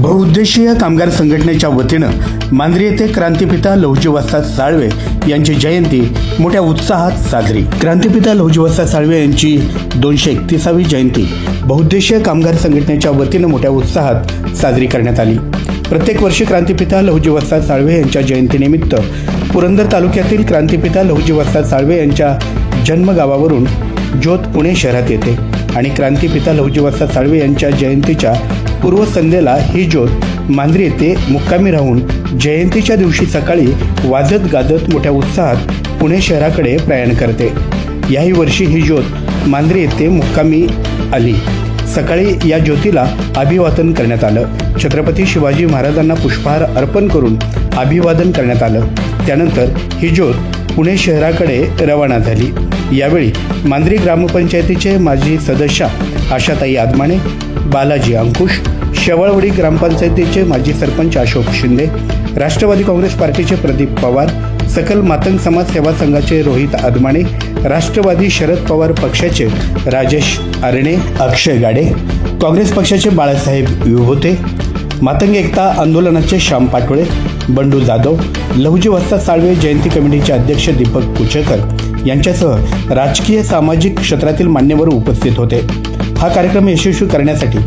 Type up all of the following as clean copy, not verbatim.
बहुउद्देशीय कामगार संघटनेच्या वतीनं मांजरी येथे क्रांतिपिता लहुजी वस्ताद साळवे यांची जयंती मोठ्या उत्साहात साजरी। क्रांतिपिता लहुजी वस्ताद साळवे यांची 231वी जयंती बहुउद्देशीय कामगार संघटनेच्या वतीनं मोठ्या उत्साहात साजरी करण्यात आली। प्रत्येक वर्षी क्रांतिपिता लहुजी वस्ताद साळवे यांच्या जयंतीनिमित्त पुरंदर तालुक्यातील क्रांतिपिता लहुजी वस्ताद साळवे यांच्या जन्मगावावरून ज्योत पुणे शहरात येते आणि क्रांतिपिता लहुजी वस्ताद साळवे यांच्या जयंतीच्या पूर्वसंध्येला ही ज्योत मांजरी येथे मुक्कामी राहून जयंतीच्या दिवशी सकाळी वाजत गाजत मोठ्या उत्साहात पुणे शहराकडे प्रयाण करते। याही वर्षी ही ज्योत मांजरी येथे मुक्कामी आली। सकाळी या ज्योतीला अभिवादन करण्यात आलं। छत्रपती शिवाजी महाराजांना पुष्पहार अर्पण करून अभिवादन करण्यात आलं। त्यानंतर ही ज्योत पुणे शहराकडे रवाना झाली। यावेळी मांजरी ग्रामपंचायतीचे माजी सदस्य आशाताई आदमाने, बालाजी अंकुश, शेवाळवाडी ग्रामपंचायतीचे माजी सरपंच अशोक शिंदे, राष्ट्रवादी काँग्रेस पार्टीचे प्रदीप पवार, सकल मातंग समाज सेवा संघाचे रोहित आदमाने, राष्ट्रवादी शरद पवार पक्षाचे राजेश आरणे, अक्षय गाडे, काँग्रेस पक्षाचे बाळासाहेब विभूते, मातंग एकता आंदोलनाचे श्याम पाटोळे, बंडू जाधव, लहुजी वस्ताद साळवे जयंती कमिटीचे अध्यक्ष दीपक कुचेकर यांच्यासह राजकीय सामाजिक क्षेत्रातील मान्यवर उपस्थित होते। हा कार्यक्रम यशस्वी करण्यासाठी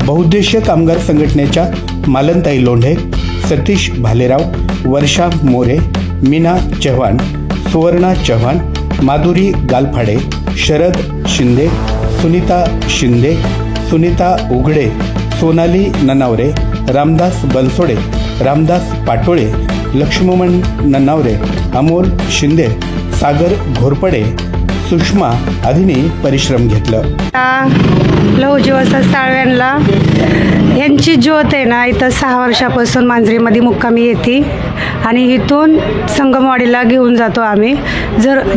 बहुउद्देशीय कामगार संघटनेच्या मालनताई लोंढे, सतीश भालेराव, वर्षा मोरे, मीना चव्हाण, सुवर्णा चव्हाण, माधुरी गालफाडे, शरद शिंदे, सुनीता शिंदे, सुनीता उघडे, सोनाली ननावरे, रामदास बनसोडे, रामदास पाटोळे, लक्ष्मण ननावरे, अमोल शिंदे, सागर घोरपडे, सुषमा आदींनी परिश्रम घेतलं। लहुजी वस्ताद साळव्यांना यांची ज्योत आहे ना, इथं 6 वर्षापासून मांजरीमध्ये मुक्कामी येते आणि इथून संगमवाडीला घेऊन जातो आम्ही।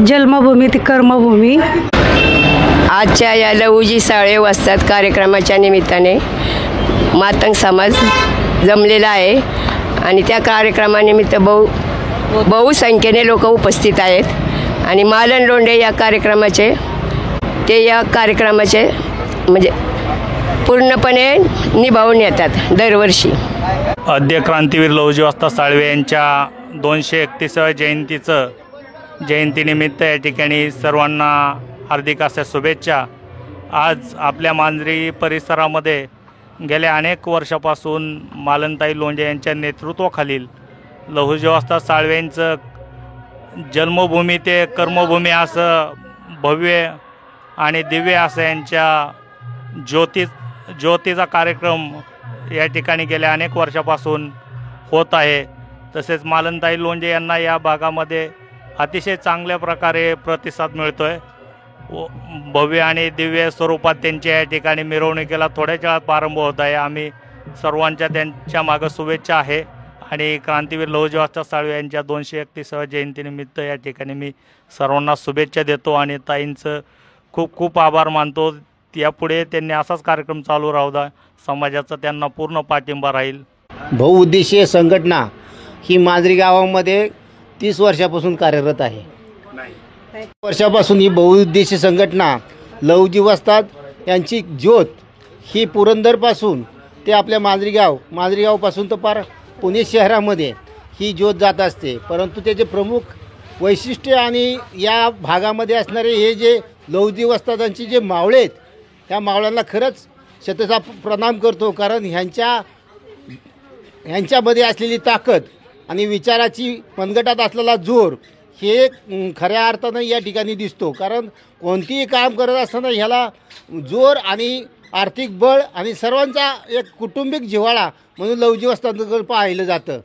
जन्मभूमी ती कर्मभूमी। आजच्या या लहुजी साळवे वस्ताद कार्यक्रमाच्या निमित्ताने मातंग समाज जमलेला आहे आणि त्या कार्यक्रमानिमित्त बहुसंख्येने लोक उपस्थित आहेत आणि मालन लोंढे या कार्यक्रमाचे म्हणजे पूर्णपणे निभावून येतात दरवर्षी। आद्य क्रांतीवीर लहुजी वस्ताद साळवे यांच्या 231व्या जयंतीनिमित्त या ठिकाणी सर्वांना हार्दिक अशा शुभेच्छा। आज आपल्या मांजरी परिसरामध्ये गेल्या अनेक वर्षापासून मालनताई लोंढे यांच्या नेतृत्वाखालील लहुजी वस्ताद साळवेंचं जन्मभूमी ते कर्मभूमी असं भव्य आणि दिव्य असं यांच्या ज्योतीचा कार्यक्रम या ठिकाणी गेल्या अनेक वर्षापासून होत आहे। तसेच मालनताई लोंढे यांना या भागामध्ये अतिशय चांगल्या प्रकारे प्रतिसाद मिळतो आहे। भव्य आणि दिव्य स्वरूपात त्यांच्या या ठिकाणी मिरवणुकीला थोड्याच वेळात प्रारंभ होत आहे। आम्ही सर्वांच्या त्यांच्या मागं शुभेच्छा आहे आणि क्रांतीवीर लहुजी वस्ताद साळवे यांच्या 231व्या जयंतीनिमित्त या ठिकाणी मी सर्वांना शुभेच्छा देतो आणि ताईंचं खूप खूप आभार मानतो। यापुढे त्यांनी असाच कार्यक्रम चालू राहू द्या, समाजाचा त्यांना पूर्ण पाठिंबा राहील। बहुउद्देशीय संघटना ही मांजरी गावामध्ये 30 वर्षापासून कार्यरत आहे। वर्षापासून ही बहुउद्देशीय संघटना लहुजी वस्ताद यांची ज्योत ही पुरंदरपासून ते आपल्या मांजरी गावपासून तर पार पुणे शहरामध्ये ही ज्योत जात असते। परंतु त्याचे प्रमुख वैशिष्ट्य आणि या भागामध्ये असणारे हे जे लहुजी वस्तादांची जे मावळे आहेत, ह्या मावळ्यांना खरंच शतशः प्रणाम करतो, कारण ह्यांच्यामध्ये असलेली ताकद आणि विचाराची मनगटात असलेला जोर हे खऱ्या अर्थानं या ठिकाणी दिसतो। कारण कोणतीही काम करत असताना ह्याला जोर आणि आर्थिक बळ आणि सर्वांचा एक कुटुंबिक जिव्हाळा म्हणून लहुजी वस्तादांकडे पाहिलं जातं।